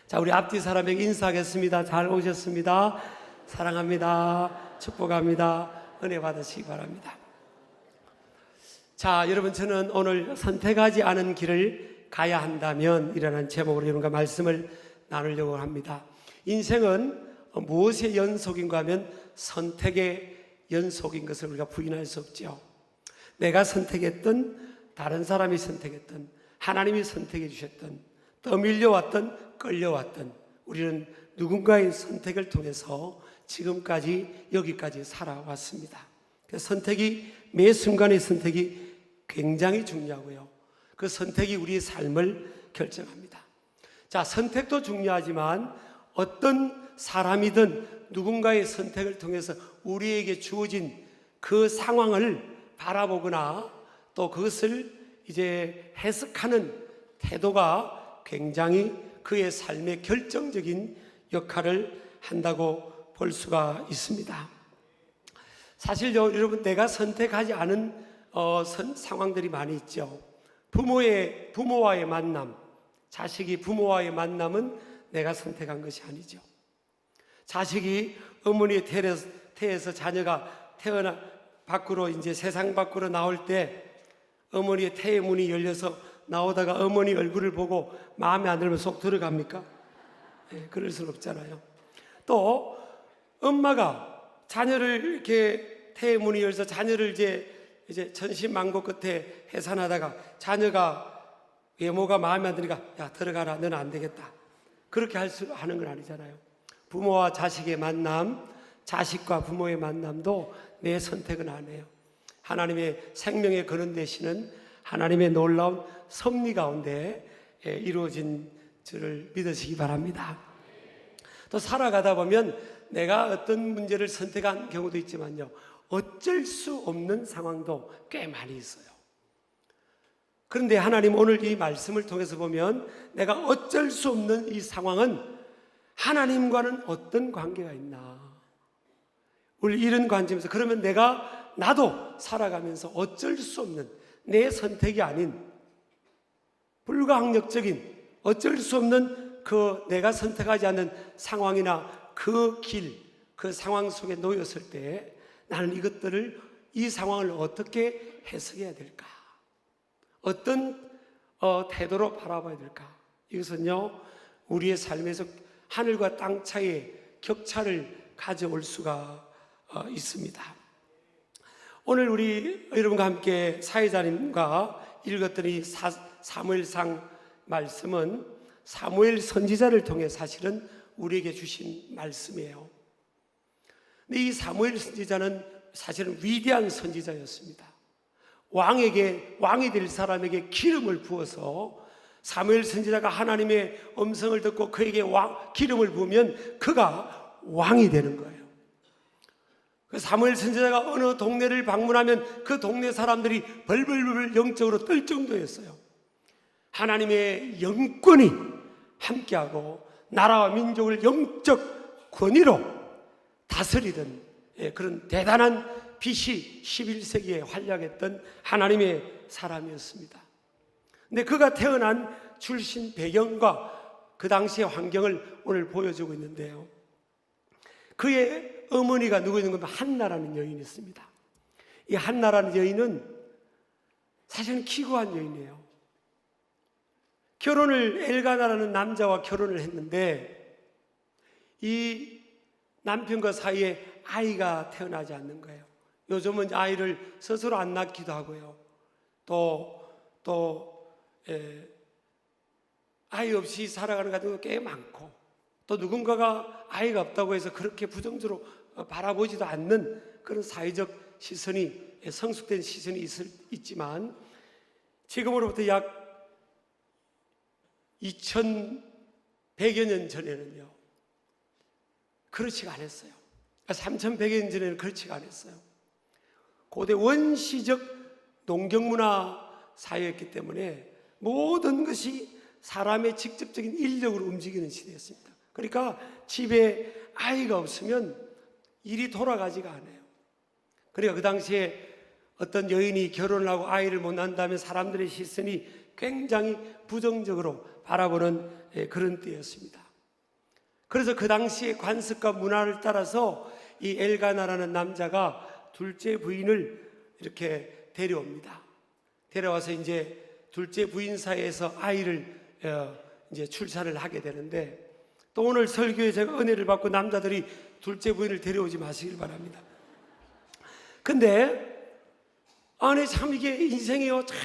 자, 우리 앞뒤 사람에게 인사하겠습니다. 잘 오셨습니다. 사랑합니다. 축복합니다. 은혜 받으시기 바랍니다. 자, 여러분, 저는 오늘 선택하지 않은 길을 가야 한다면 이라는 제목으로 여러분과 말씀을 나누려고 합니다. 인생은 무엇의 연속인가 하면 선택의 연속인 것을 우리가 부인할 수 없죠. 내가 선택했던, 다른 사람이 선택했던, 하나님이 선택해 주셨던, 떠밀려왔던, 끌려왔던, 우리는 누군가의 선택을 통해서 지금까지 여기까지 살아왔습니다. 그래서 선택이, 매 순간의 선택이 굉장히 중요하고요, 그 선택이 우리의 삶을 결정합니다. 자, 선택도 중요하지만 어떤 사람이든 누군가의 선택을 통해서 우리에게 주어진 그 상황을 바라보거나 또 그것을 이제 해석하는 태도가 굉장히 그의 삶의 결정적인 역할을 한다고 볼 수가 있습니다. 사실 여러분, 내가 선택하지 않은 상황들이 많이 있죠. 부모와의 만남, 자식이 부모와의 만남은 내가 선택한 것이 아니죠. 자식이 어머니의 태에서 자녀가 태어나 밖으로, 이제 세상 밖으로 나올 때 어머니의 태의 문이 열려서 나오다가 어머니 얼굴을 보고 마음에 안 들면 속 들어갑니까? 네, 그럴 수는 없잖아요. 또 엄마가 자녀를 이렇게 태의 문이 열려서 자녀를 이제 천신만고 끝에 해산하다가 자녀가 외모가 마음에 안 드니까 야, 들어가라, 너는 안 되겠다, 그렇게 하는 건 아니잖아요. 부모와 자식의 만남, 자식과 부모의 만남도 내 선택은 아니에요. 하나님의 생명의 근원 되시는 하나님의 놀라운 섭리 가운데 이루어진 줄을 믿으시기 바랍니다. 또 살아가다 보면 내가 어떤 문제를 선택한 경우도 있지만요, 어쩔 수 없는 상황도 꽤 많이 있어요. 그런데 하나님 오늘 이 말씀을 통해서 보면 내가 어쩔 수 없는 이 상황은 하나님과는 어떤 관계가 있나, 우리 이런 관점에서, 그러면 나도 살아가면서 어쩔 수 없는, 내 선택이 아닌 불가항력적인, 어쩔 수 없는 그 내가 선택하지 않는 상황이나 그 길, 그 상황 속에 놓였을 때 나는 이 상황을 어떻게 해석해야 될까, 어떤 태도로 바라봐야 될까. 이것은요, 우리의 삶에서 하늘과 땅 차이의 격차를 가져올 수가 있습니다. 오늘 우리 여러분과 함께 사회자님과 읽었던 이 사무엘상 말씀은 사무엘 선지자를 통해 사실은 우리에게 주신 말씀이에요. 근데 이 사무엘 선지자는 사실은 위대한 선지자였습니다. 왕이 될 사람에게 기름을 부어서, 사무엘 선지자가 하나님의 음성을 듣고 그에게 기름을 부으면 그가 왕이 되는 거예요. 사무엘 선지자가 어느 동네를 방문하면 그 동네 사람들이 벌벌벌 영적으로 떨 정도였어요. 하나님의 영권이 함께하고 나라와 민족을 영적 권위로 다스리던 그런 대단한 빛이 11세기에 활약했던 하나님의 사람이었습니다. 근데 그가 태어난 출신 배경과 그 당시의 환경을 오늘 보여주고 있는데요, 그의 어머니가 누구였는가 하면 한나라는 여인이 있습니다. 이 한나라는 여인은 사실은 기구한 여인이에요. 엘가나라는 남자와 결혼을 했는데 이 남편과 사이에 아이가 태어나지 않는 거예요. 요즘은 아이를 스스로 안 낳기도 하고요, 아이 없이 살아가는 가정도 꽤 많고, 또 누군가가 아이가 없다고 해서 그렇게 부정적으로 바라보지도 않는 그런 사회적 시선이, 성숙된 시선이 있지만, 지금으로부터 약 2100여 년 전에는요, 그렇지가 않았어요. 3100여 년 전에는 그렇지가 않았어요. 고대 원시적 농경문화 사회였기 때문에 모든 것이 사람의 직접적인 인력으로 움직이는 시대였습니다. 그러니까 집에 아이가 없으면 일이 돌아가지가 않아요. 그러니까 그 당시에 어떤 여인이 결혼을 하고 아이를 못 낳는다면 사람들의 시선이 굉장히 부정적으로 바라보는 그런 때였습니다. 그래서 그 당시의 관습과 문화를 따라서 이 엘가나라는 남자가 둘째 부인을 이렇게 데려옵니다. 데려와서 이제 둘째 부인 사이에서 아이를 이제 출산을 하게 되는데, 또 오늘 설교에 제가 은혜를 받고 남자들이 둘째 부인을 데려오지 마시길 바랍니다. 근데 아니 참 이게 인생이요, 참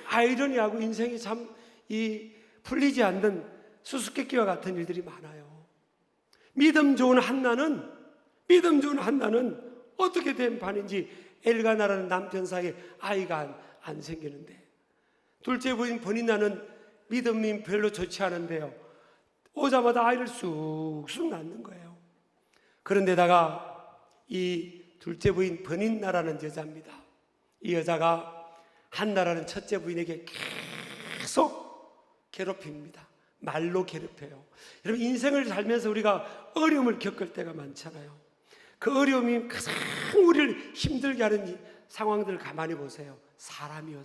아이러니하고 인생이 참 풀리지 않는 수수께끼와 같은 일들이 많아요. 믿음 좋은 한나는 어떻게 된 반인지 엘가나라는 남편 사이에 아이가 안 생기는데, 둘째 부인 버니나는 믿음이 별로 좋지 않은데요, 오자마자 아이를 쑥쑥 낳는 거예요. 그런데다가 이 둘째 부인 버니나라는 여자입니다. 이 여자가 한나라는 첫째 부인에게 계속 괴롭힙니다. 말로 괴롭혀요. 여러분, 인생을 살면서 우리가 어려움을 겪을 때가 많잖아요. 그 어려움이 가장 우리를 힘들게 하는 상황들을 가만히 보세요. 사람이요,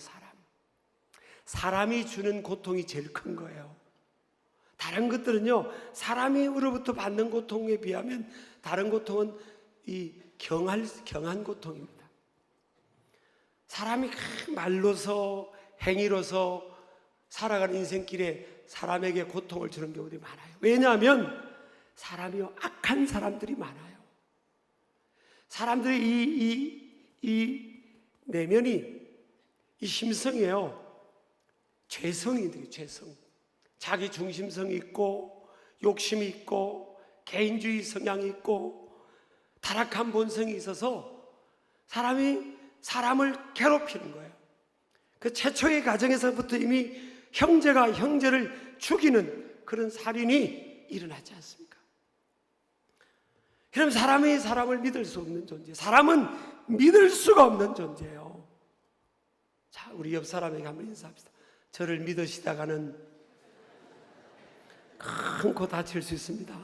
사람이 주는 고통이 제일 큰 거예요. 다른 것들은요, 사람이 우리로부터 받는 고통에 비하면 다른 고통은 경한 고통입니다. 사람이 말로서 행위로서 살아가는 인생길에 사람에게 고통을 주는 경우들이 많아요. 왜냐하면 사람이요, 악한 사람들이 많아요. 사람들의 이 내면이, 이 심성이에요, 죄성이들이 죄성. 자기 중심성이 있고 욕심이 있고 개인주의 성향이 있고 타락한 본성이 있어서 사람이 사람을 괴롭히는 거예요. 그 최초의 가정에서부터 이미 형제가 형제를 죽이는 그런 살인이 일어나지 않습니까? 그럼 사람이 사람을 믿을 수 없는 존재, 사람은 믿을 수가 없는 존재예요. 자, 우리 옆 사람에게 한번 인사합시다. 저를 믿으시다가는 큰 코 다칠 수 있습니다.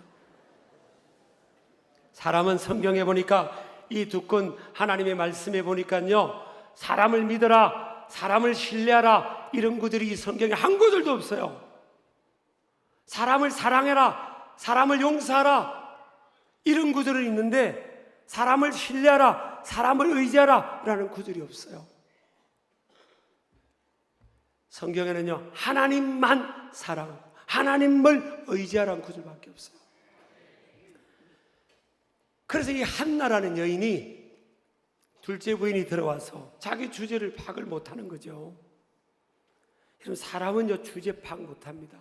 사람은 성경에 보니까 이 두 권 하나님의 말씀에 보니까요, 사람을 믿어라, 사람을 신뢰하라, 이런 구절이 이 성경에 한 구절도 없어요. 사람을 사랑해라, 사람을 용서하라, 이런 구절은 있는데 사람을 신뢰하라, 사람을 의지하라 라는 구절이 없어요. 성경에는요, 하나님만 사랑하고 하나님을 의지하라는 구절밖에 없어요. 그래서 이 한나라는 여인이 둘째 부인이 들어와서 자기 주제를 파악을 못하는 거죠. 여러분, 사람은요, 주제 파악 못합니다.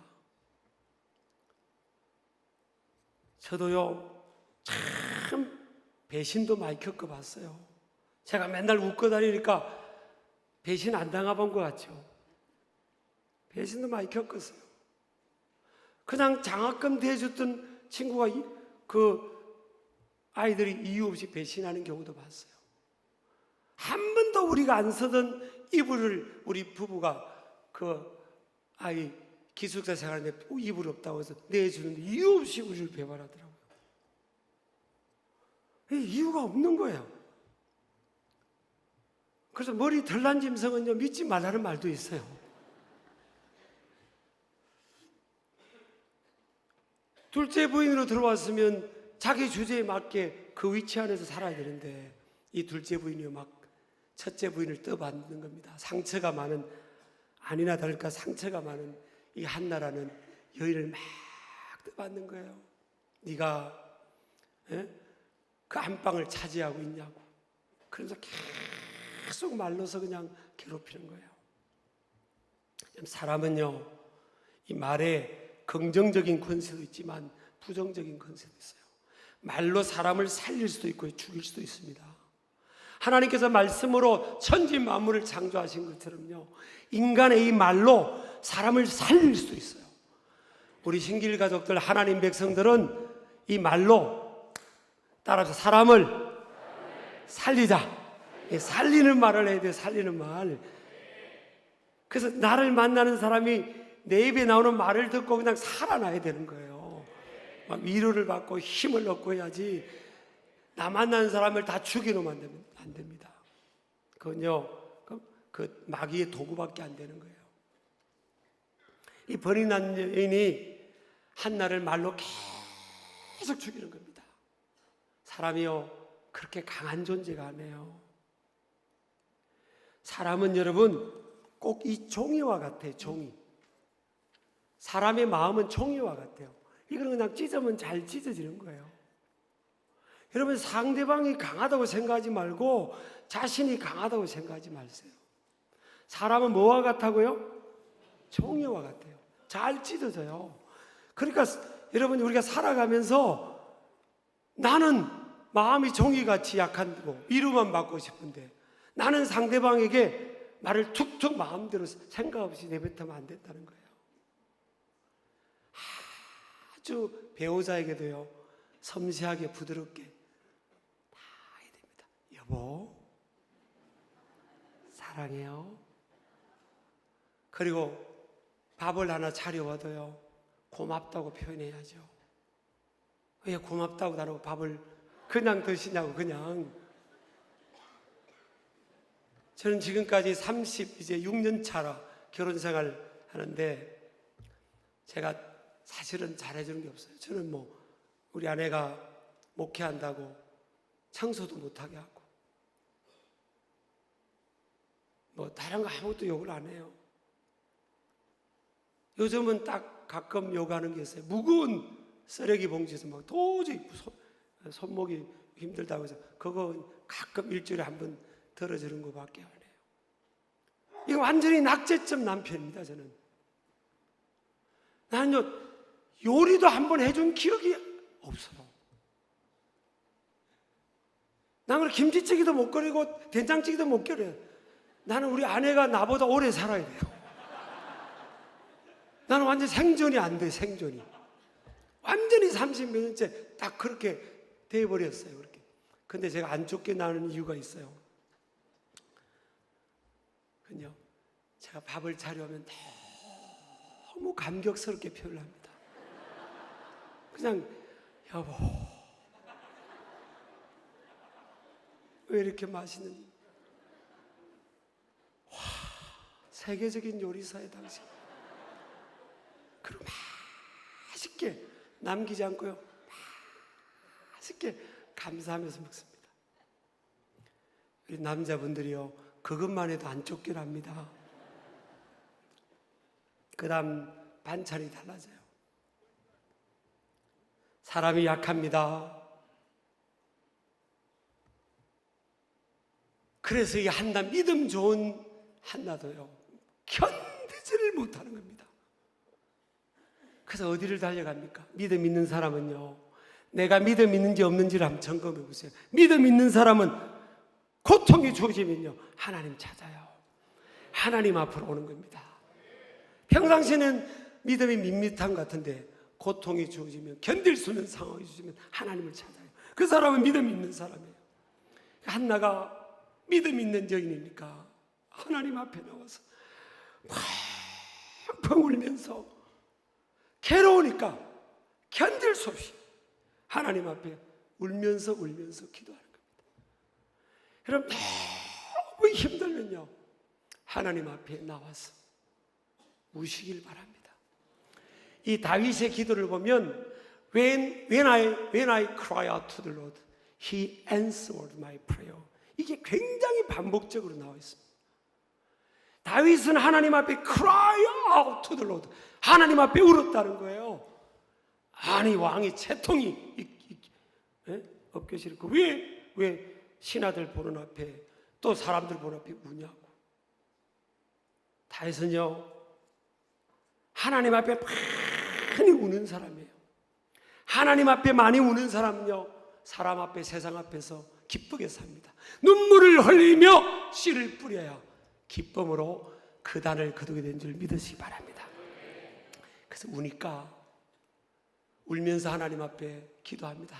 저도요, 참 배신도 많이 겪어봤어요. 제가 맨날 웃고 다니니까 배신 안 당해본 것 같죠. 배신도 많이 겪었어요. 그냥 장학금 대줬던 친구가 그 아이들이 이유 없이 배신하는 경우도 봤어요. 한 번도 우리가 안 쓰던 이불을 우리 부부가 그 아이 기숙사 생활하는데 이불 없다고 해서 내주는데 이유 없이 우리를 배반하더라고요. 이유가 없는 거예요. 그래서 머리 덜 난 짐승은요, 믿지 말라는 말도 있어요. 둘째 부인으로 들어왔으면 자기 주제에 맞게 그 위치 안에서 살아야 되는데 이 둘째 부인이요, 막 첫째 부인을 떠받는 겁니다. 상처가 많은, 아니나 다를까 상처가 많은 이 한나라는 여인을 막 떠받는 거예요. 네가 그 안방을 차지하고 있냐고. 그래서 계속 말로서 그냥 괴롭히는 거예요. 사람은요, 이 말에 긍정적인 권세도 있지만 부정적인 권세도 있어요. 말로 사람을 살릴 수도 있고 죽일 수도 있습니다. 하나님께서 말씀으로 천지 만물을 창조하신 것처럼요, 인간의 이 말로 사람을 살릴 수도 있어요. 우리 신길 가족들, 하나님 백성들은 이 말로 따라서 사람을 살리자, 살리는 말을 해야 돼요. 살리는 말. 그래서 나를 만나는 사람이 내 입에 나오는 말을 듣고 그냥 살아나야 되는 거예요. 막 위로를 받고 힘을 얻고 해야지, 나 만나는 사람을 다 죽이놓으면 안 됩니다. 그건요, 그 마귀의 도구밖에 안 되는 거예요. 이 버리난 여인이 한나를 말로 계속 죽이는 겁니다. 사람이요, 그렇게 강한 존재가 아니에요. 사람은 여러분 꼭 이 종이와 같아요. 종이. 사람의 마음은 종이와 같아요. 이거는 그냥 찢으면 잘 찢어지는 거예요. 여러분, 상대방이 강하다고 생각하지 말고 자신이 강하다고 생각하지 마세요. 사람은 뭐와 같다고요? 종이와 같아요. 잘 찢어져요. 그러니까 여러분, 우리가 살아가면서 나는 마음이 종이같이 약한 거고 위로만 받고 싶은데 나는 상대방에게 말을 툭툭 마음대로 생각 없이 내뱉으면 안 된다는 거예요. 아주 배우자에게도요, 섬세하게 부드럽게 다 해야 됩니다. 여보, 사랑해요. 그리고 밥을 하나 차려와도요, 고맙다고 표현해야죠. 왜 고맙다고 나누고 밥을 그냥 드시냐고. 그냥. 저는 지금까지 36년 차라 결혼생활 하는데 제가 사실은 잘해주는 게 없어요. 저는 뭐 우리 아내가 목회한다고 청소도 못하게 하고 뭐 다른 거 아무것도 욕을 안 해요. 요즘은 딱 가끔 욕하는 게 있어요. 무거운 쓰레기 봉지에서 막 도저히 손목이 힘들다고 해서 그거 가끔 일주일에 한 번 들어주는 것밖에 안 해요. 이거 완전히 낙제점 남편입니다. 나는요, 요리도 한 번 해준 기억이 없어요. 나는 김치찌개도 못 끓이고 된장찌개도 못 끓여요. 나는 우리 아내가 나보다 오래 살아야 돼요. 나는 완전 생존이 안 돼. 생존이 완전히 30몇 년째 딱 그렇게 돼버렸어요. 그렇게. 근데 제가 안 쫓겨나는 이유가 있어요. 그냥 제가 밥을 차려오면 너무 감격스럽게 표현을 합니다. 그냥 여보, 왜 이렇게 맛있는, 와, 세계적인 요리사의 당신. 그리고 맛있게 남기지 않고요, 맛있게 감사하면서 먹습니다. 우리 남자분들이요, 그것만 해도 안 쫓겨납니다. 그 다음 반찬이 달라져요. 사람이 약합니다. 그래서 이 한나, 믿음 좋은 한나도요, 견디지를 못하는 겁니다. 그래서 어디를 달려갑니까? 믿음 있는 사람은요, 내가 믿음 있는지 없는지를 한번 점검해 보세요. 믿음 있는 사람은 고통이 주어지면요, 하나님 찾아요. 하나님 앞으로 오는 겁니다. 평상시에는 믿음이 밋밋한 것 같은데 고통이 주어지면, 견딜 수 있는 상황이 주어지면 하나님을 찾아요. 그 사람은 믿음 있는 사람이에요. 한나가 믿음 있는 여인이니까 하나님 앞에 나와서 펑펑 울면서, 괴로우니까 견딜 수 없이 하나님 앞에 울면서 기도하는 겁니다. 여러분, 너무 힘들면요, 하나님 앞에 나와서 우시길 바랍니다. 이 다윗의 기도를 보면 When I cry out to the Lord, He answered my prayer. 이게 굉장히 반복적으로 나와 있습니다. 다윗은 하나님 앞에 cry out to the Lord, 하나님 앞에 울었다는 거예요. 아니, 왕이 채통이 엎겨지고 왜 신하들 보는 앞에, 또 사람들 보는 앞에 우냐고. 다윗은요, 하나님 앞에 많이 우는 사람이에요. 하나님 앞에 많이 우는 사람은요, 사람 앞에, 세상 앞에서 기쁘게 삽니다. 눈물을 흘리며 씨를 뿌려야 기쁨으로 그 단을 거두게 된 줄 믿으시기 바랍니다. 그래서 우니까 울면서 하나님 앞에 기도합니다.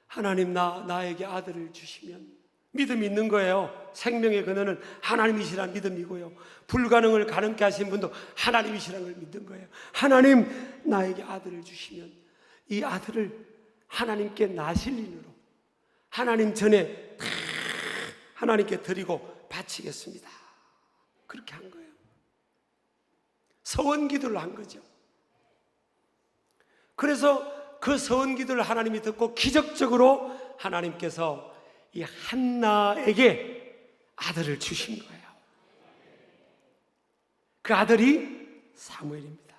하나님, 나에게 아들을 주시면, 믿음이 있는 거예요. 생명의 근원은 하나님이시라는 믿음이고요, 불가능을 가능케 하신 분도 하나님이시라는 걸 믿는 거예요. 하나님, 나에게 아들을 주시면 이 아들을 하나님께 나실린으로 하나님 전에 다 하나님께 드리고 바치겠습니다. 그렇게 한 거예요. 서원 기도를 한 거죠. 그래서 그 서원 기도를 하나님이 듣고 기적적으로 하나님께서 이 한나에게 아들을 주신 거예요. 그 아들이 사무엘입니다.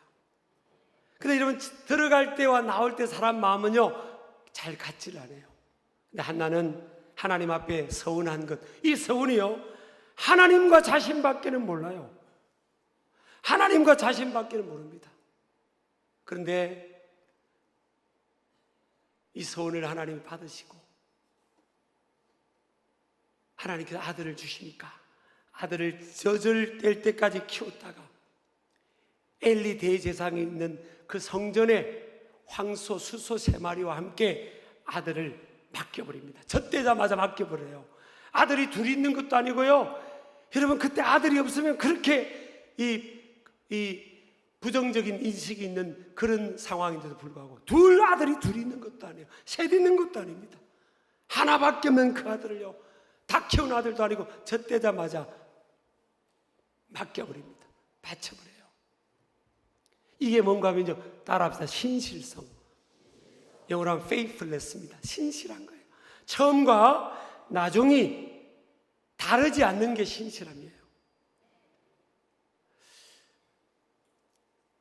근데 여러분, 들어갈 때와 나올 때 사람 마음은요 잘 같지를 않아요. 근데 한나는 하나님 앞에 서운한 것, 이 서운이요 하나님과 자신밖에는 몰라요. 하나님과 자신밖에는 모릅니다. 그런데 이 서운을 하나님이 받으시고 하나님께서 아들을 주시니까 아들을 젖을 뗄 때까지 키웠다가 엘리 대제사장이 있는 그 성전에 황소, 수소 3마리와 함께 아들을 맡겨버립니다. 젖대자마자 맡겨버려요. 아들이 둘이 있는 것도 아니고요. 여러분, 그때 아들이 없으면 그렇게 이 부정적인 인식이 있는 그런 상황인데도 불구하고 아들이 둘이 있는 것도 아니에요. 셋 있는 것도 아닙니다. 하나밖에 없는 그 아들을요, 다 키운 아들도 아니고 젖대자마자 맡겨버립니다. 바쳐버려요. 이게 뭔가 하면요, 따라합시다. 신실성. 영어로 하면 faithfulness입니다. 신실한 거예요. 처음과 나중이 다르지 않는 게 신실함이에요.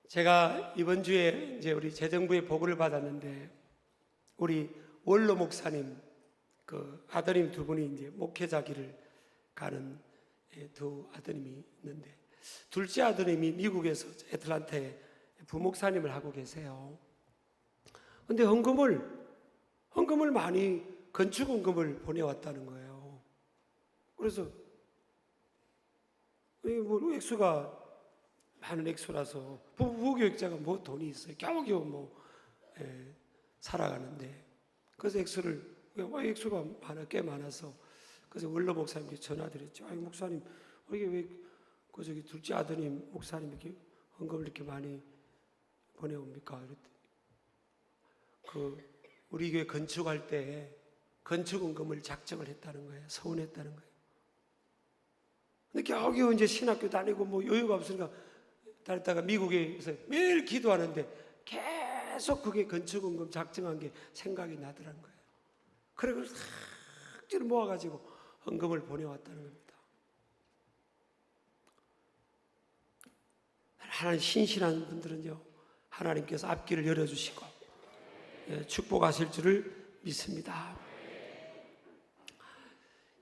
제가 이번 주에 이제 우리 재정부의 보고를 받았는데, 우리 원로 목사님 그 아드님 2분이 이제 목회자 길을 가는 2 아드님이 있는데, 둘째 아드님이 미국에서 애틀란타에 부목사님을 하고 계세요. 근데 헌금을 많이, 건축 헌금을 보내왔다는 거예요. 그래서 뭐 액수가 많은 액수라서 부교육자가 뭐 돈이 있어요. 겨우겨우 살아가는데, 그래서 액수가 꽤 많아서 그래서 원로 목사님께 전화드렸죠. 목사님, 이게 왜 저기 둘째 아드님 목사님 이렇게 헌금을 이렇게 많이 보내옵니까? 우리 교회 건축할 때 건축 헌금을 작정을 했다는 거예요. 서운했다는 거예요. 근데 겨우겨우 이제 신학교 다니고 뭐 여유가 없으니까 다녔다가 미국에서 매일 기도하는데 계속 그게 건축 헌금 작정한 게 생각이 나더라는 거예요. 그래서 싹 모아가지고 헌금을 보내왔다는 겁니다. 하나님 신실한 분들은요, 하나님께서 앞길을 열어주시고 축복하실 줄을 믿습니다.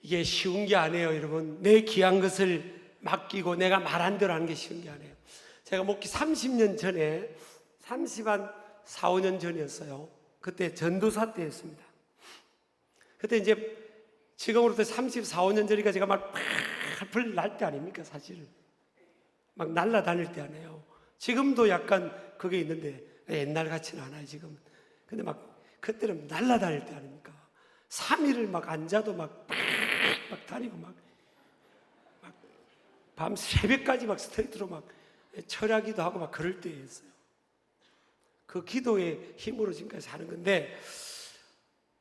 이게 쉬운 게 아니에요, 여러분. 내 귀한 것을 맡기고 내가 말한 대로 하는 게 쉬운 게 아니에요. 제가 목회 30년 전에 4, 5년 전이었어요. 그때 전도사 때였습니다. 그때 이제 지금으로부터 34, 5년 전이니까 제가 막 풀 날 때 아닙니까? 사실 막 날아다닐 때 아니에요. 지금도 약간 그게 있는데 옛날 같지는 않아요, 지금. 근데 막 그때는 날아다닐 때 아닙니까? 3일을 막 앉아도 막 다니고 막 밤 새벽까지 막 스트레이트로 막 철야기도 하고 막 그럴 때였어요. 그 기도의 힘으로 지금까지 사는 건데,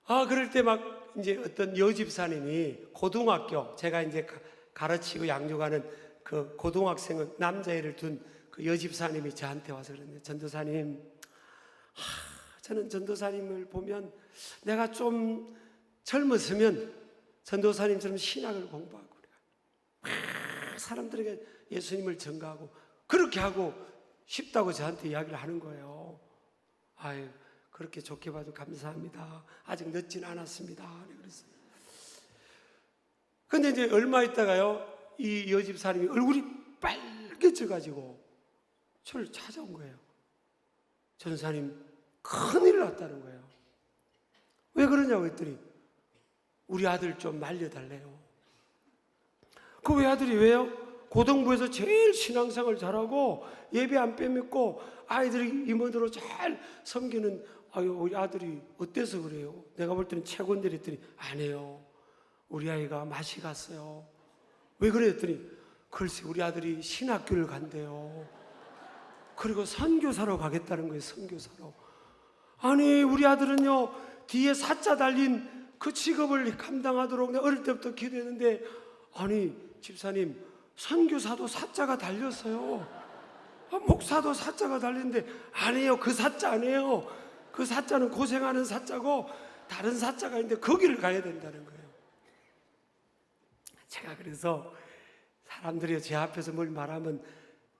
그럴 때 막 이제 어떤 여집사님이 고등학교, 제가 이제 가르치고 양육하는 그 고등학생은 남자애를 둔 그 여집사님이 저한테 와서 그러는데, 전도사님, 저는 전도사님을 보면 내가 좀 젊었으면 전도사님처럼 신학을 공부하고 사람들에게 예수님을 전가하고 그렇게 하고 싶다고 저한테 이야기를 하는 거예요. 아유, 그렇게 좋게 봐도 감사합니다. 아직 늦진 않았습니다. 그랬어요. 근데 이제 얼마 있다가요, 이 여집사님이 얼굴이 빨개져가지고 저를 찾아온 거예요. 전사님, 큰일 났다는 거예요. 왜 그러냐고 했더니 우리 아들 좀 말려달래요. 그 외아들이 왜요? 고등부에서 제일 신앙생활 잘하고 예배 안 빼먹고 아이들이 임원으로 잘 섬기는 우리 아들이 어때서 그래요? 내가 볼 때는 최고인데 했더니 아니에요. 우리 아이가 맛이 갔어요. 왜 그래 했더니 글쎄 우리 아들이 신학교를 간대요. 그리고 선교사로 가겠다는 거예요. 선교사로. 아니 우리 아들은요 뒤에 사자 달린 그 직업을 감당하도록 내가 어릴 때부터 기도했는데, 아니 집사님 선교사도 사자가 달렸어요. 목사도 사자가 달렸는데 아니에요. 그 사자 아니에요. 그 사자는 고생하는 사자고 다른 사자가 있는데 거기를 가야 된다는 거예요. 제가 그래서 사람들이 제 앞에서 뭘 말하면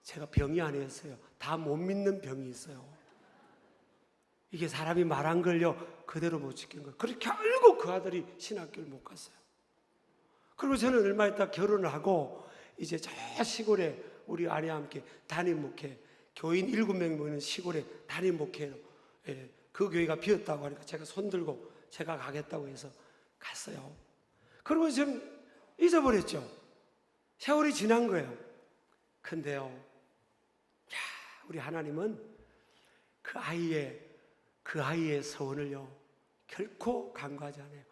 제가 병이 아니었어요. 다 못 믿는 병이 있어요. 이게 사람이 말한 걸요 그대로 못 지킨 거예요. 그래서 결국 그 아들이 신학교를 못 갔어요. 그리고 저는 얼마 있다 결혼을 하고 이제 저 시골에 우리 아내와 함께 담임 목회, 교인 7명 모이는 시골에 담임 목회로, 그 교회가 비었다고 하니까 제가 손들고 제가 가겠다고 해서 갔어요. 그리고 좀 잊어버렸죠. 세월이 지난 거예요. 근데요, 우리 하나님은 그 아이의 소원을요 결코 간과하지 않아요.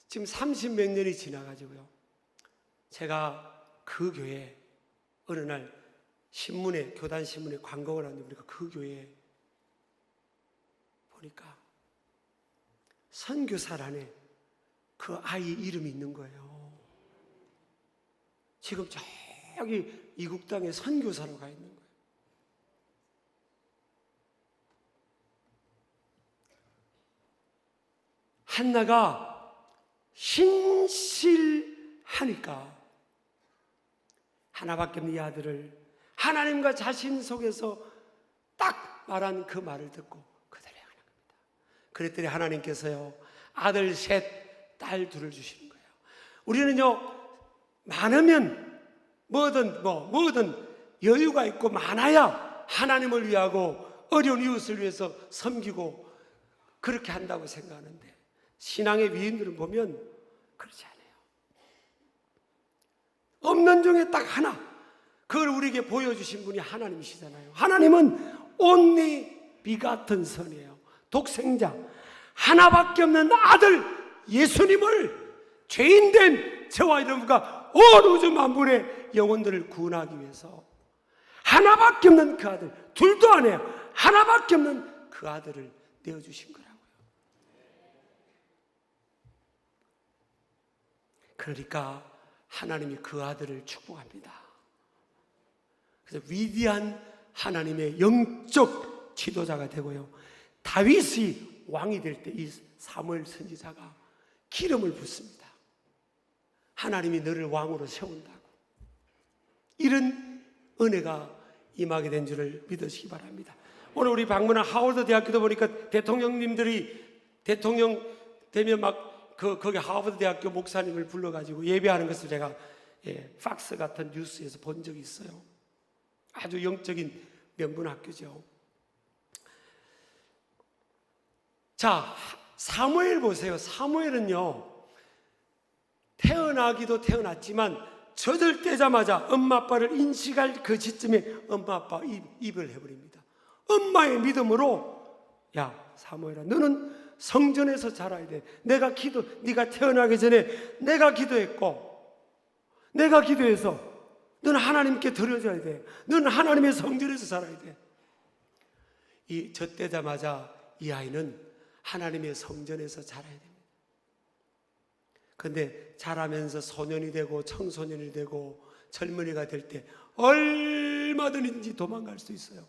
지금 30몇 년이 지나가지고요, 제가 그 교회에 어느 날 신문에, 교단 신문에 광고가 나왔는데 우리가 그 교회에 보니까 선교사란에 그 아이 이름이 있는 거예요. 지금 저기 이국 땅에 선교사로 가 있는 거예요. 한나가 신실하니까 하나밖에 없는 이 아들을 하나님과 자신 속에서 딱 말한 그 말을 듣고 그대로 행하는 겁니다. 그랬더니 하나님께서요 아들 셋, 딸 둘을 주시는 거예요. 우리는요 많으면 뭐든 여유가 있고 많아야 하나님을 위하고 어려운 이웃을 위해서 섬기고 그렇게 한다고 생각하는데, 신앙의 위인들은 보면 그렇지 않아요. 없는 중에 딱 하나, 그걸 우리에게 보여주신 분이 하나님이시잖아요. 하나님은 only begotten Son이에요. 독생자, 하나밖에 없는 아들 예수님을 죄인된 저와 여러분과 온 우주 만물의 영혼들을 구원하기 위해서 하나밖에 없는 그 아들, 둘도 안 해요. 하나밖에 없는 그 아들을 내어주신 거라고요. 그러니까 하나님이 그 아들을 축복합니다. 그래서 위대한 하나님의 영적 지도자가 되고요, 다윗이 왕이 될 때 이 사무엘 선지자가 기름을 붓습니다. 하나님이 너를 왕으로 세운다고. 이런 은혜가 임하게 된 줄을 믿으시기 바랍니다. 오늘 우리 방문한 하워드 대학교도 보니까 대통령님들이 대통령 되면 막 거기 하버드 대학교 목사님을 불러가지고 예배하는 것을 제가 팍스 같은 뉴스에서 본 적이 있어요. 아주 영적인 명문 학교죠. 자, 사무엘 보세요. 사무엘은요 태어나기도 태어났지만 젖을 떼자마자 엄마 아빠를 인식할 그 시점에 엄마 아빠 입을 해버립니다. 엄마의 믿음으로, 야 사무엘아, 너는 성전에서 자라야 돼. 네가 태어나기 전에 내가 기도했고, 내가 기도해서 너는 하나님께 드려줘야 돼. 너는 하나님의 성전에서 자라야 돼. 이 젖대자마자 이 아이는 하나님의 성전에서 자라야 됩니다. 그런데 자라면서 소년이 되고 청소년이 되고 젊은이가 될 때 얼마든지 도망갈 수 있어요.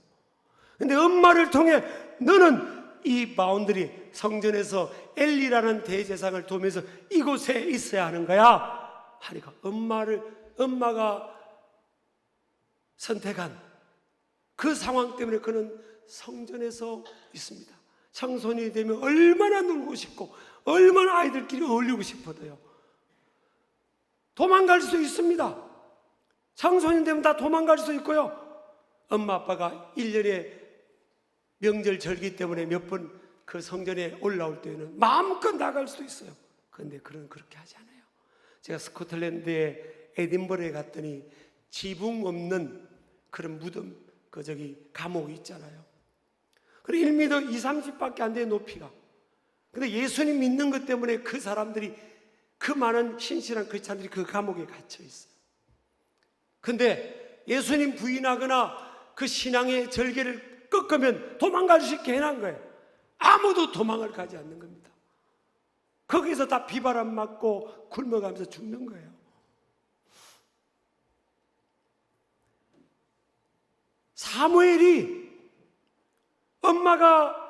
그런데 엄마를 통해 너는 이 바운드리, 성전에서 엘리라는 대제사장을 도우면서 이곳에 있어야 하는 거야 하니까 엄마가 선택한 그 상황 때문에 그는 성전에서 있습니다. 청소년이 되면 얼마나 놀고 싶고 얼마나 아이들끼리 어울리고 싶어도요 도망갈 수 있습니다. 청소년 되면 다 도망갈 수 있고요, 엄마 아빠가 1년에 명절 절기 때문에 몇 번 그 성전에 올라올 때에는 마음껏 나갈 수도 있어요. 그런데 그렇게 하지 않아요. 제가 스코틀랜드의 에딘버러에 갔더니 지붕 없는 그런 무덤, 감옥이 있잖아요. 그리고 1m 20, 30밖에 안 돼요, 높이가. 근데 예수님 믿는 것 때문에 그 사람들이, 그 많은 신실한 크리스찬들이 그 감옥에 갇혀 있어요. 근데 예수님 부인하거나 그 신앙의 절개를 꺾으면 도망갈 수 있게 해놓은 거예요. 아무도 도망을 가지 않는 겁니다. 거기서 다 비바람 맞고 굶어가면서 죽는 거예요. 사무엘이 엄마가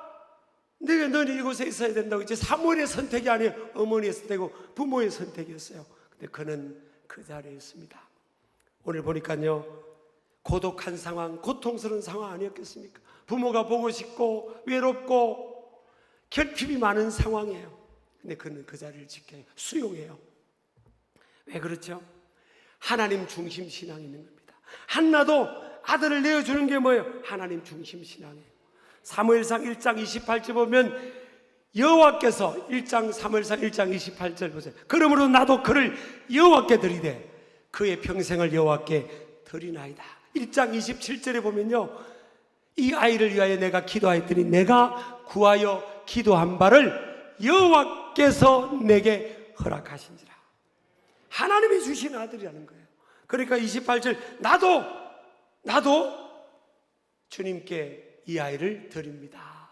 내가 너는 이곳에 있어야 된다고 이제 사무엘의 선택이 아니에요. 어머니의 선택이고 부모의 선택이었어요. 근데 그는 그 자리에 있습니다. 오늘 보니까요, 고독한 상황, 고통스러운 상황 아니었겠습니까? 부모가 보고 싶고 외롭고 결핍이 많은 상황이에요. 근데 그는 그 자리를 지켜요. 수용해요. 왜 그렇죠? 하나님 중심 신앙이 있는 겁니다. 한나도 아들을 내어주는 게 뭐예요? 하나님 중심 신앙이에요. 사무엘상 1장 28절 보면 여호와께서 1장 사무엘상 1장 28절 보세요. 그러므로 나도 그를 여호와께 드리되 그의 평생을 여호와께 드리나이다. 1장 27절에 보면요, 이 아이를 위하여 내가 기도하였더니 내가 구하여 기도한 바를 여호와께서 내게 허락하신지라. 하나님이 주신 아들이라는 거예요. 그러니까 28절 나도 주님께 이 아이를 드립니다.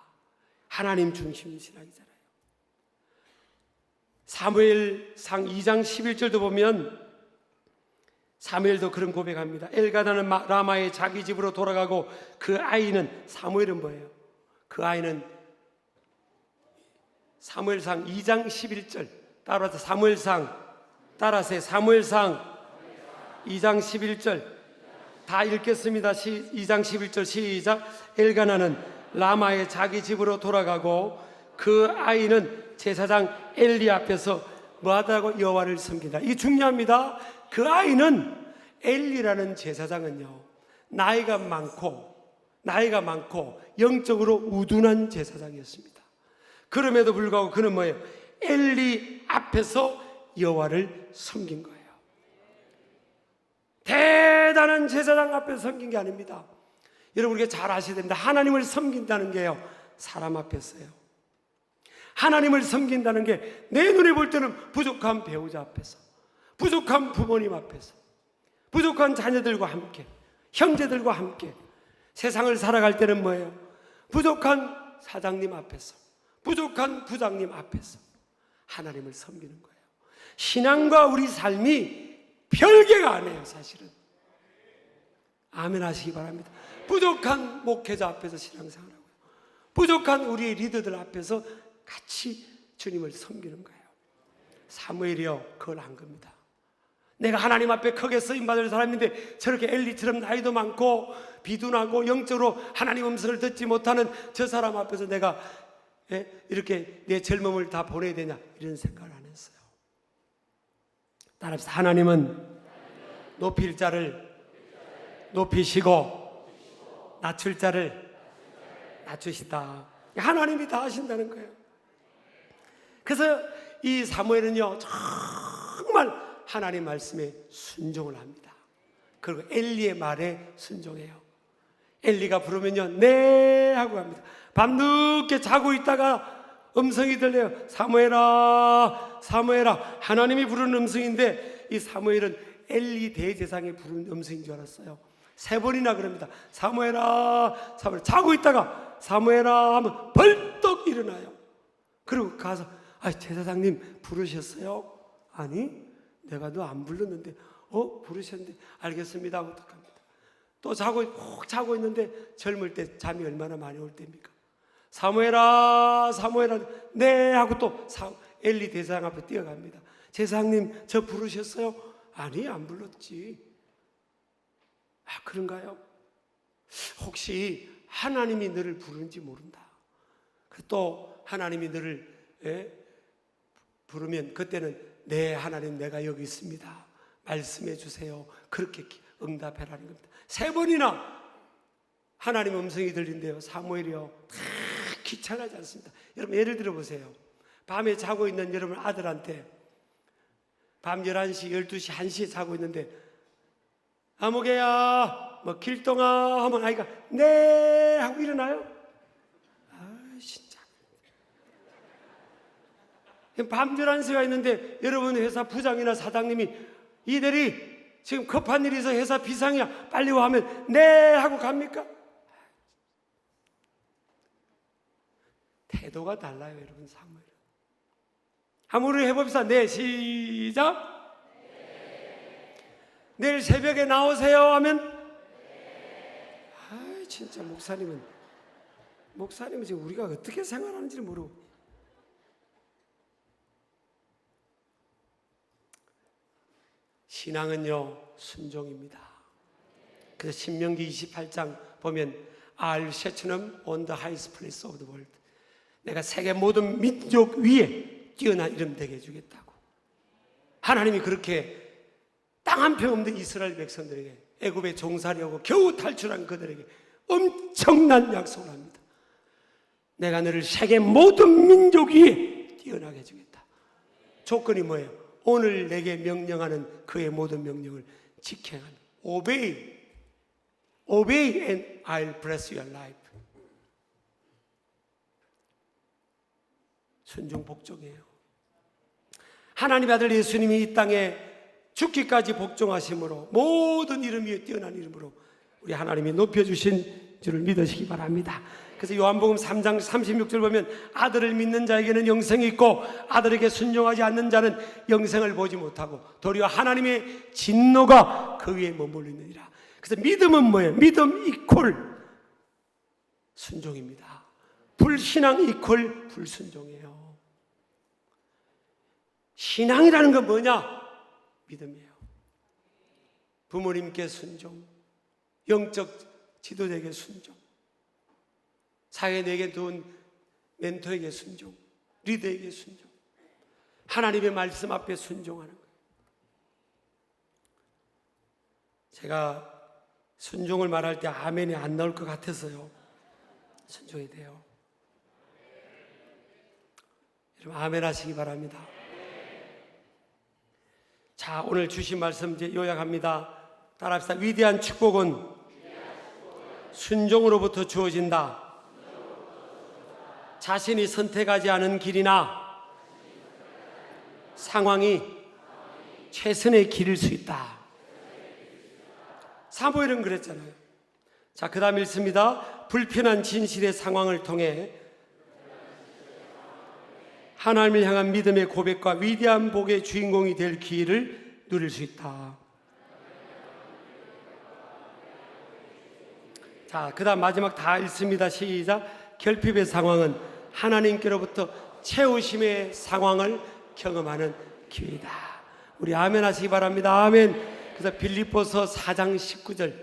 하나님 중심 신앙이잖아요. 사무엘상 2장 11절도 보면 사무엘도 그런 고백합니다. 엘가나는 라마의 자기 집으로 돌아가고 그 아이는, 사무엘은 뭐예요? 그 아이는 사무엘상 2장 11절 따라서 사무엘상 2장 11절 다 읽겠습니다. 2장 11절 시작. 엘가나는 라마의 자기 집으로 돌아가고 그 아이는 제사장 엘리 앞에서 뭐하다고? 여호와를 섬긴다. 이게 중요합니다. 그 아이는, 엘리라는 제사장은요, 나이가 많고 영적으로 우둔한 제사장이었습니다. 그럼에도 불구하고 그는 뭐예요? 엘리 앞에서 여호와를 섬긴 거예요. 대단한 제사장 앞에서 섬긴 게 아닙니다. 여러분, 우리가 잘 아셔야 됩니다. 하나님을 섬긴다는 게요, 사람 앞에서요. 하나님을 섬긴다는 게 내 눈에 볼 때는 부족한 배우자 앞에서, 부족한 부모님 앞에서, 부족한 자녀들과 함께, 형제들과 함께 세상을 살아갈 때는 뭐예요? 부족한 사장님 앞에서, 부족한 부장님 앞에서 하나님을 섬기는 거예요. 신앙과 우리 삶이 별개가 아니에요, 사실은. 아멘 하시기 바랍니다. 부족한 목회자 앞에서 신앙생활하고요, 부족한 우리 리더들 앞에서 같이 주님을 섬기는 거예요. 사무엘이요, 그걸 한 겁니다. 내가 하나님 앞에 크게 쓰임받을 사람인데 저렇게 엘리처럼 나이도 많고 비둔하고 영적으로 하나님 음성을 듣지 못하는 저 사람 앞에서 내가 이렇게 내 젊음을 다 보내야 되냐, 이런 생각을 안 했어요. 따라서 하나님은 높일 자를 높이시고 낮출 자를 낮추시다. 하나님이 다 하신다는 거예요. 그래서 이 사무엘은요, 정말 하나님 말씀에 순종을 합니다. 그리고 엘리의 말에 순종해요. 엘리가 부르면요, 네 하고 합니다. 밤늦게 자고 있다가 음성이 들려요. 사무엘아, 사무엘아. 하나님이 부르는 음성인데 이 사무엘은 엘리 대제사장이 부르는 음성인 줄 알았어요. 3번이나 그럽니다. 사무엘아, 사무엘. 자고 있다가 사무엘아 하면 벌떡 일어나요. 그리고 가서, 제사장님 부르셨어요? 아니, 내가 너 안 불렀는데. 부르셨는데 알겠습니다 하고 딱 합니다. 또 푹 자고 있는데, 젊을 때 잠이 얼마나 많이 올 때입니까? 사무엘아, 사무엘아. 네 하고 또 엘리 대제사장 앞에 뛰어갑니다. 제사장님 저 부르셨어요? 아니, 안 불렀지. 그런가요? 혹시 하나님이 너를 부르는지 모른다. 또 하나님이 너를 부르면 그때는 네 하나님 내가 여기 있습니다, 말씀해 주세요, 그렇게 응답해라는 겁니다. 3번이나 하나님 음성이 들린대요. 사무엘이요, 다 귀찮아하지 않습니다. 여러분, 예를 들어 보세요. 밤에 자고 있는 여러분 아들한테 밤 11시, 12시, 1시에 자고 있는데 아무개야, 길동아 하면 아이가 네 하고 일어나요? 진짜. 밤 11시가 있는데 여러분 회사 부장이나 사장님이 이들이 지금 급한 일이 있어 회사 비상이야 빨리 와 하면 네 하고 갑니까? 태도가 달라요, 여러분. 사무엘은. 한번 우리 해봅시다. 네, 시작. 내일 새벽에 나오세요 하면 진짜 목사님은 목사님은 지금 우리가 어떻게 생활하는지를 모르고. 신앙은요, 순종입니다. 그래서 신명기 28장 보면 I'll set them on the highest place of the world. 내가 세계 모든 민족 위에 뛰어난 이름 되게 해주겠다고. 하나님이 그렇게 땅 한 평 없는 이스라엘 백성들에게, 애굽에 종살이하고 겨우 탈출한 그들에게 엄청난 약속을 합니다. 내가 너를 세계 모든 민족 위에 뛰어나게 해주겠다. 조건이 뭐예요? 오늘 내게 명령하는 그의 모든 명령을 지켜야 합니다. Obey. Obey and I'll bless your life. 순종 복종이에요. 하나님의 아들 예수님이 이 땅에 죽기까지 복종하심으로 모든 이름 위에 뛰어난 이름으로 우리 하나님이 높여주신 줄을 믿으시기 바랍니다. 그래서 요한복음 3장 36절 보면 아들을 믿는 자에게는 영생이 있고 아들에게 순종하지 않는 자는 영생을 보지 못하고 도리어 하나님의 진노가 그 위에 머물러 있느니라. 그래서 믿음은 뭐예요? 믿음 이퀄 순종입니다. 불신앙 이퀄 불순종이에요. 신앙이라는 건 뭐냐? 믿음이에요. 부모님께 순종, 영적 지도자에게 순종, 사회 내게 두은 멘토에게 순종, 리더에게 순종, 하나님의 말씀 앞에 순종하는 거예요. 제가 순종을 말할 때 아멘이 안 나올 것 같아서요. 순종이 돼요. 여러분 아멘 하시기 바랍니다. 자, 오늘 주신 말씀 이제 요약합니다. 따라합시다. 위대한 축복은 순종으로부터 주어진다. 자신이 선택하지 않은 길이나 상황이 최선의 길일 수 있다. 사무엘은 그랬잖아요. 자, 그 다음 읽습니다. 불편한 진실의 상황을 통해 하나님을 향한 믿음의 고백과 위대한 복의 주인공이 될 기회를 누릴 수 있다. 자, 그 다음 마지막 다 읽습니다. 시작. 결핍의 상황은 하나님께로부터 채우심의 상황을 경험하는 기회이다. 우리 아멘 하시기 바랍니다. 아멘. 그래서 빌립보서 4장 19절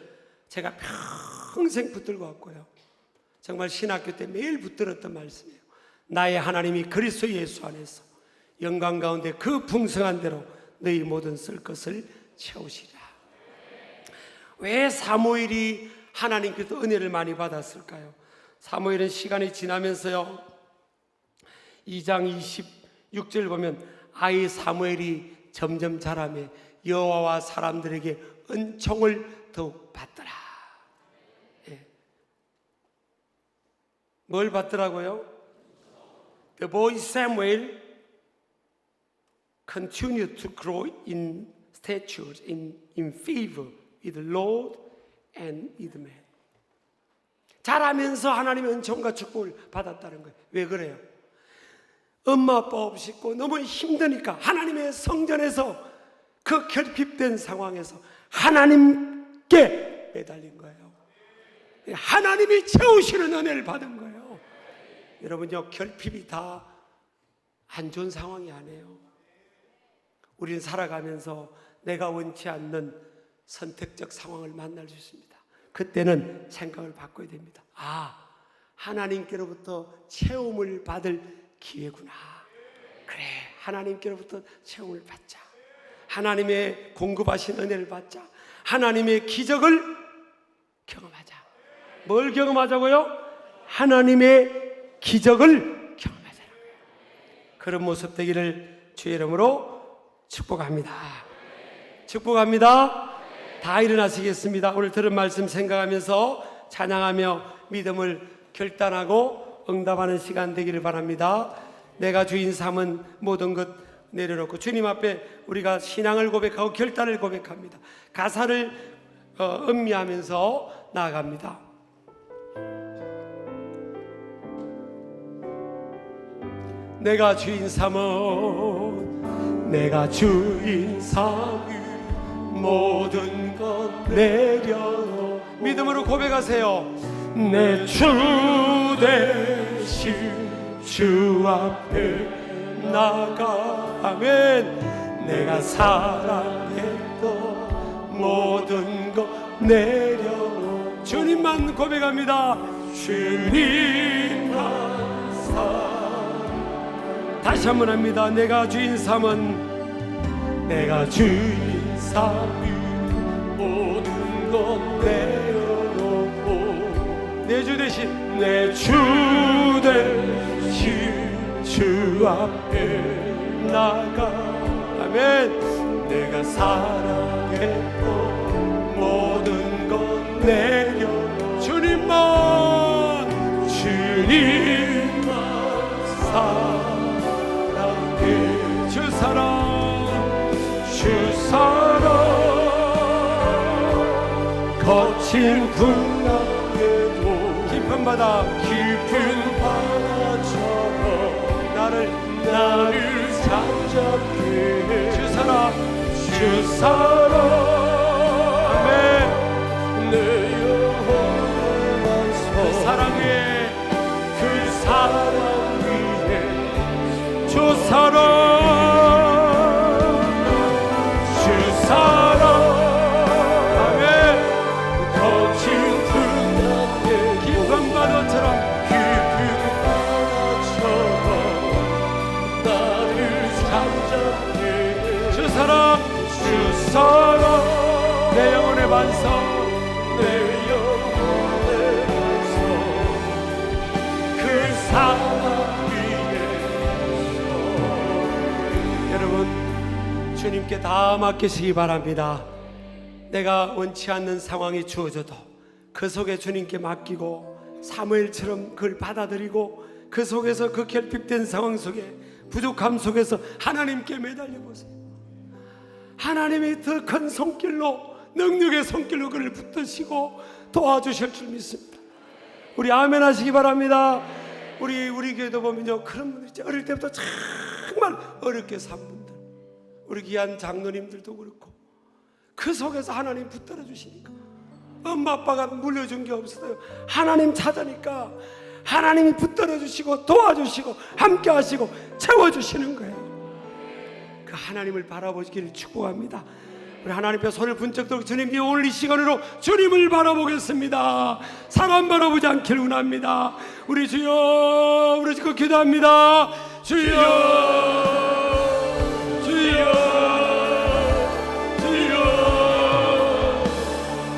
제가 평생 붙들고 왔고요. 정말 신학교 때 매일 붙들었던 말씀이에요. 나의 하나님이 그리스도 예수 안에서 영광 가운데 그 풍성한 대로 너희 모든 쓸 것을 채우시리라. 왜 사무엘이 하나님께서 은혜를 많이 받았을까요? 사무엘은 시간이 지나면서요 2장 26절 보면 아이 사무엘이 점점 자라며 여호와와 사람들에게 은총을 더욱 받더라. 예. 뭘 받더라고요? The boy Samuel continued to grow in stature, in favor with the Lord and with man. 자라면서 하나님의 은총과 축복을 받았다는 거예요. 왜 그래요? 엄마 아빠 없이 있고 너무 힘드니까 하나님의 성전에서 그 결핍된 상황에서 하나님께 매달린 거예요. 하나님이 채우시는 은혜를 받은 거예요. 여러분요, 결핍이 다 안 좋은 상황이 아니에요. 우리는 살아가면서 내가 원치 않는 선택적 상황을 만날 수 있습니다. 그때는 생각을 바꿔야 됩니다. 아, 하나님께로부터 채움을 받을 기회구나. 그래, 하나님께로부터 채움을 받자. 하나님의 공급하신 은혜를 받자. 하나님의 기적을 경험하자. 뭘 경험하자고요? 하나님의 기적을 경험하자는 거예요. 그런 모습 되기를 주의 이름으로 축복합니다. 축복합니다. 다 일어나시겠습니다. 오늘 들은 말씀 생각하면서 찬양하며 믿음을 결단하고 응답하는 시간 되기를 바랍니다. 내가 주인 삼은 모든 것 내려놓고 주님 앞에 우리가 신앙을 고백하고 결단을 고백합니다. 가사를 음미하면서 나아갑니다. 내가 주인 삼은 내가 주인 삼은 모든 것 내려놓고 믿음으로 고백하세요. 내 주 대신 주 앞에 나가. 아멘. 내가 사랑했던 모든 것 내려놓고 주님만 고백합니다. 주님만 사랑. 다시 한번 합니다. 내가 주인 삼은, 내가 주인 삼은 모든 것 내려놓고 내 주 대신, 내 주 대신 주 앞에 나가. 아멘. 내가 사랑했던 모든 것 내려놓고 주님만, 주님만 사랑해. 주 사랑, 주 사랑. 거친 풍랑에도 깊은 바다, 깊은 바다처럼 나를 잠잠케 해. 주 사랑, 주 사랑. 아멘. 내 영혼의 완성. 그 사랑 위에, 그 사랑 위에 주 사랑, 주 사랑. 아멘. 거친 풍랑에 깊은 바다처럼, 깊은 바다처럼 나를 잠잠케 해. 주 사랑, 주 사랑. 내 영혼의 반석, 내 영혼의 반석. 그 사랑 위에. 여러분, 주님께 다 맡기시기 바랍니다. 내가 원치 않는 상황이 주어져도 그 속에 주님께 맡기고 사무엘처럼 그걸 받아들이고 그 속에서, 그 결핍된 상황 속에, 부족함 속에서 하나님께 매달려 보세요. 하나님이 더 큰 손길로, 능력의 손길로 그를 붙드시고 도와주실 줄 믿습니다. 우리 아멘 하시기 바랍니다. 우리 교회도 보면요, 그런 분들 있죠. 어릴 때부터 정말 어렵게 산 분들, 우리 귀한 장로님들도 그렇고, 그 속에서 하나님 붙들어 주시니까, 엄마 아빠가 물려준 게 없어요. 하나님 찾으니까 하나님이 붙들어 주시고 도와주시고 함께 하시고 채워주시는 거예요. 그 하나님을 바라보시기를 축복합니다. 우리 하나님 앞에 손을 번쩍 들고 주님께 오늘 이 시간으로 주님을 바라보겠습니다. 사람 바라보지 않기를 원합니다. 우리 주여, 우리 지금 기도합니다. 주여.